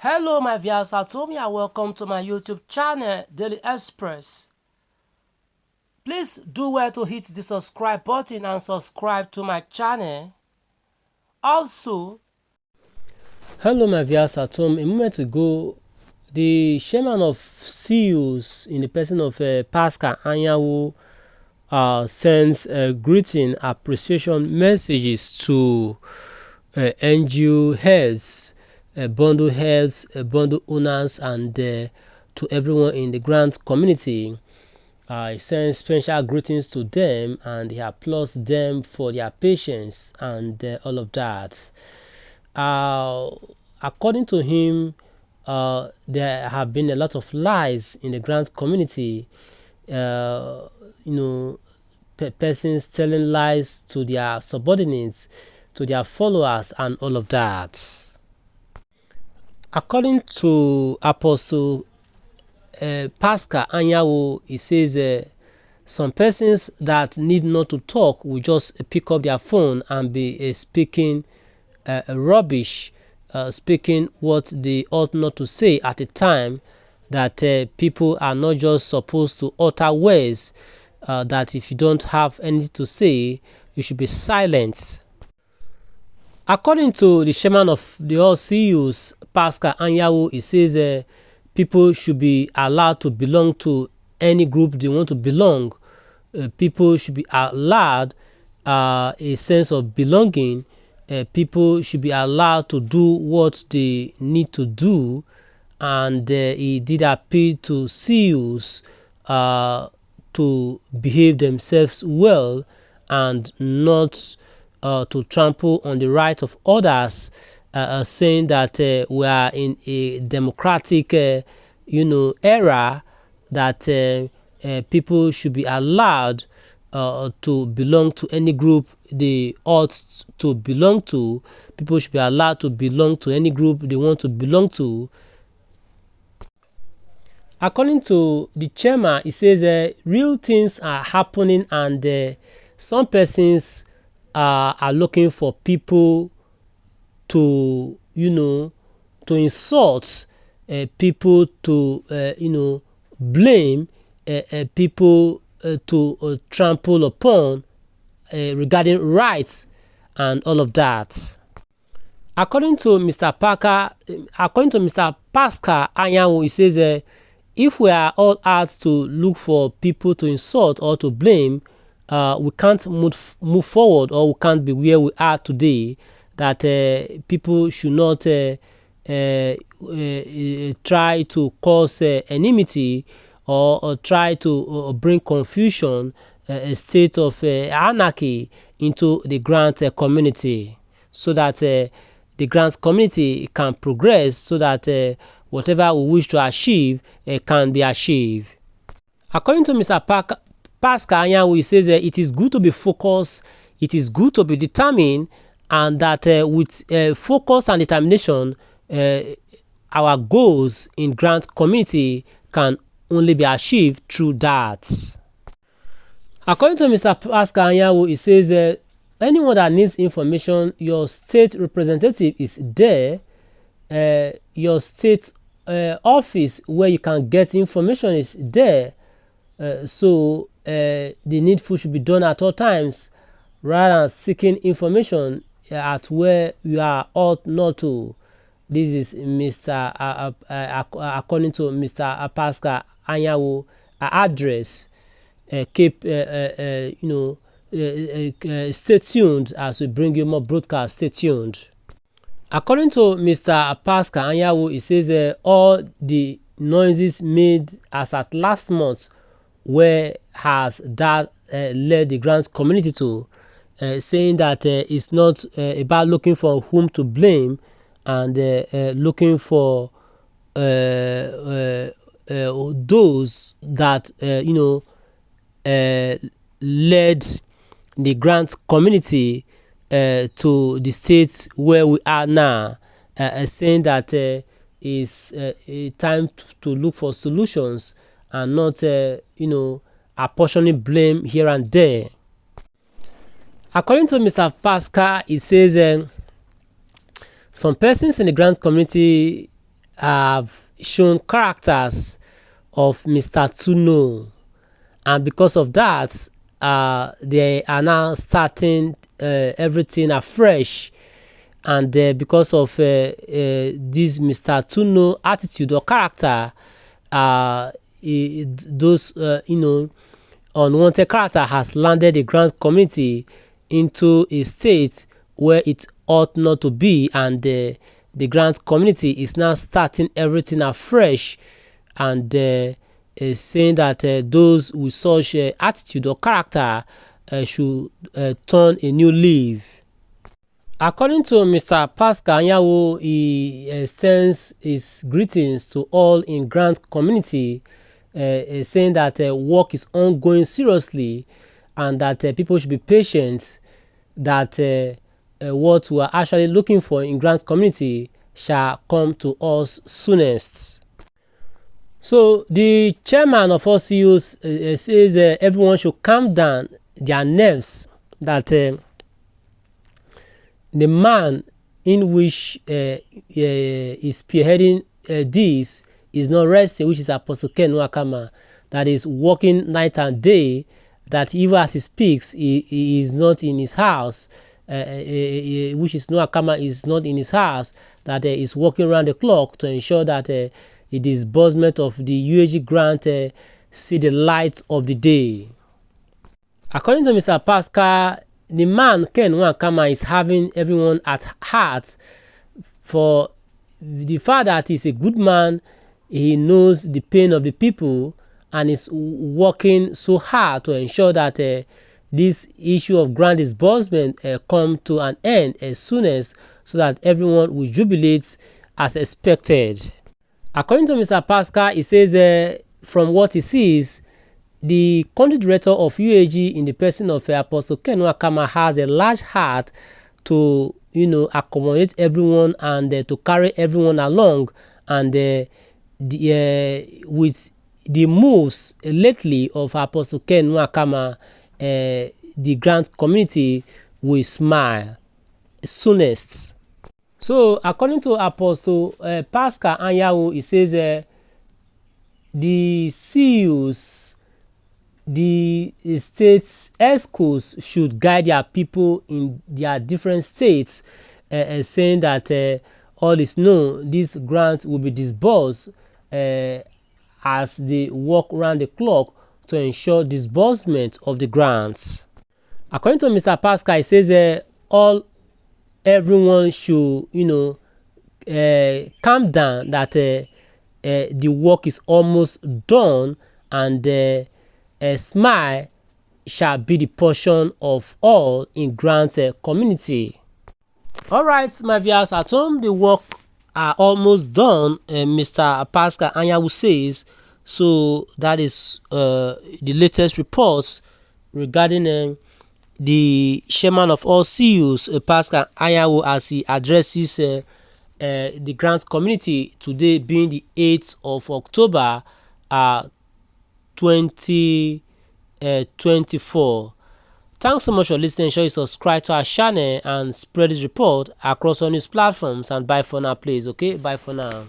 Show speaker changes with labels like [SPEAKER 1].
[SPEAKER 1] Hello my viewers, and welcome to my YouTube channel Daily Express. Please do well to hit the subscribe button and subscribe to my channel. Also, hello my viewers at home. A moment ago, the chairman of CEOs in the person of Pascal Anyanwu sends greeting appreciation messages to NGO heads, bundle heads, bundle owners, and to everyone in the grant community. He sends special greetings to them, and he applauds them for their patience and all of that. According to him, there have been a lot of lies in the grant community. Persons telling lies to their subordinates, to their followers, and all of that. According to Apostle Pascal Anyanwu, he says some persons that need not to talk will just pick up their phone and be speaking rubbish, speaking what they ought not to say at a time, that people are not just supposed to utter words, that if you don't have anything to say, you should be silent. According to the chairman of the all CEOs, Pascal Anyanwu, he says people should be allowed to belong to any group they want to belong. People should be allowed a sense of belonging. People should be allowed to do what they need to do. And he did appeal to CEOs to behave themselves well and not to trample on the rights of others, saying that we are in a democratic era, that people should be allowed to belong to any group they ought to belong to. People should be allowed to belong to any group they want to belong to. According to the chairman, he says real things are happening, and some persons are looking for people to to insult, people to blame, people to trample upon regarding rights and all of that. According to Mr. Pascal Anyanwu, he says if we are all out to look for people to insult or to blame, we can't move forward, or we can't be where we are today. That people should not try to cause enmity, or try to bring confusion, a state of anarchy into the grant community, so that the grant community can progress, so that whatever we wish to achieve can be achieved. According to Mr. Pascal Anyanwu, he says it is good to be focused, it is good to be determined, and that with focus and determination, our goals in grant community can only be achieved through that. According to Mr. Pascal Anyanwu, he says anyone that needs information, your state representative is there. Your state office where you can get information is there. So the needful should be done at all times, rather than seeking information at where you are ought not to. This is according to Mr. Pascal Anyanwu address. Keep stay tuned as we bring you more broadcasts. Stay tuned. According to Mr. Pascal Anyanwu, he says all the noises made as at last month, where has that led the grant community to, saying that it's not about looking for whom to blame, and looking for those that led the grant community to the state where we are now, saying that it's a time to look for solutions, and not apportioning blame here and there. According to Mr. Pascal, it says some persons in the grant community have shown characters of Mr. Tuno, and because of that, they are now starting everything afresh. And because of this Mr. Tuno attitude or character, those unwanted character has landed the grant community into a state where it ought not to be, and the grant community is now starting everything afresh, and saying that those with such attitude or character should turn a new leaf. According to Mr. Pascal Anyanwu, he extends his greetings to all in grant community, saying that work is ongoing seriously, and that people should be patient, that what we are actually looking for in grant community shall come to us soonest. So the chairman of all CEOs says everyone should calm down their nerves, that the man in which is spearheading this is not resting, which is Apostle Ken Nwakama, that is working night and day, that even as he speaks, he is not in his house, which is Nwakama is not in his house, that is working around the clock to ensure that the disbursement of the Uaag grant see the light of the day. According to Mr. Pascal, the man Ken Nwakama is having everyone at heart for the fact that he's a good man. He knows the pain of the people and is working so hard to ensure that this issue of grant disbursement come to an end as soon as, so that everyone will jubilate as expected. According to Mr. Pascal, he says from what he sees, the country director of Uaag in the person of Apostle Ken Nwakama has a large heart to accommodate everyone and to carry everyone along, and with the moves lately of Apostle Ken Nwakama, the grant community will smile soonest. So according to Apostle Pascal Anyanwu, he says the CEOs, the states schools should guide their people in their different states, saying that all is known, this grant will be disbursed as they work around the clock to ensure disbursement of the grants. According to Mr. Pascal, he says everyone should calm down, that the work is almost done, and a smile shall be the portion of all in grant community. All right, my viewers at home, the work are almost done, Mr. Pascal Anyanwu says. So that is the latest reports regarding the chairman of all CEOs, Pascal Anyanwu, as he addresses the grant community today, being the 8th of October 2024. Thanks so much for listening. Ensure you subscribe to our channel and spread this report across all news platforms, and bye for now, please. Okay, bye for now.